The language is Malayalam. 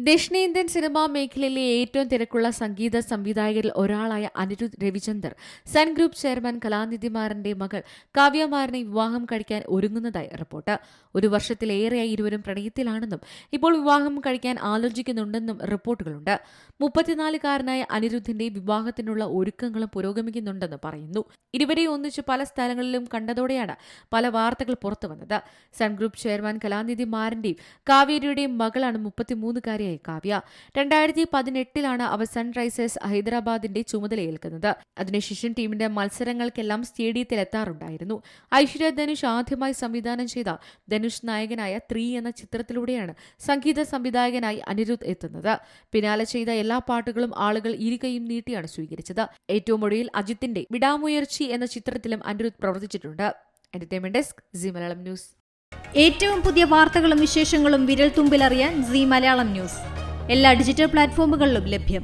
ദക്ഷിണേന്ത്യൻ സിനിമാ മേഖലയിലെ ഏറ്റവും തിരക്കുള്ള സംഗീത സംവിധായകരിൽ ഒരാളായ Anirudh Ravichander Sun Group chairman കലാനിധിമാരന്റെ മകൾ കാവ്യമാരനെ വിവാഹം കഴിക്കാൻ ഒരുങ്ങുന്നതായി റിപ്പോർട്ട്. ഒരു വർഷത്തിലേറെയായി ഇരുവരും പ്രണയത്തിലാണെന്നും ഇപ്പോൾ വിവാഹം കഴിക്കാൻ ആലോചിക്കുന്നുണ്ടെന്നും റിപ്പോർട്ടുകളുണ്ട്. 34-കാരനായ അനിരുദ്ധിന്റെ വിവാഹത്തിനുള്ള ഒരുക്കങ്ങളും പുരോഗമിക്കുന്നുണ്ടെന്ന് പറയുന്നു. ഇരുവരെ ഒന്നിച്ച് പല സ്ഥലങ്ങളിലും കണ്ടതോടെയാണ് പല വാർത്തകൾ പുറത്തുവന്നത്. സൺ ഗ്രൂപ്പ് ചെയർമാൻ കലാനിധിമാരന്റെയും കാവേരിയുടെയും മകളാണ് 33-കാരിയായ കാവ്യ. 2018 അവർ സൺറൈസേഴ്സ് ഹൈദരാബാദിന്റെ ചുമതലയേൽക്കുന്നത്. അതിനുശേഷം ടീമിന്റെ മത്സരങ്ങൾക്കെല്ലാം സ്റ്റേഡിയത്തിൽ എത്താറുണ്ടായിരുന്നു. ഐശ്വര്യ ധനുഷ് ആദ്യമായി സംവിധാനം ചെയ്ത ധനുഷ് നായകനായ 3 എന്ന ചിത്രത്തിലൂടെയാണ് സംഗീത സംവിധായകനായി അനിരുദ്ധ് എത്തുന്നത്. പിന്നാലെ ചെയ്ത എല്ലാ പാട്ടുകളും ആളുകൾ ഇരുകൈയും നീട്ടിയാണ് സ്വീകരിച്ചത്. ഏറ്റവും ഒടുവിൽ അജിത്തിന്റെ വിടാമുയർച്ചി എന്ന ചിത്രത്തിലും അനിരുദ്ധ് പ്രവർത്തിച്ചിട്ടുണ്ട്. Entertainment desk, C Malayalam news. ഏറ്റവും പുതിയ വാർത്തകളും വിശേഷങ്ങളും വിരൽ തുമ്പിലറിയാൻ സി മലയാളം ന്യൂസ് എല്ലാ ഡിജിറ്റൽ പ്ലാറ്റ്ഫോമുകളിലും ലഭ്യം.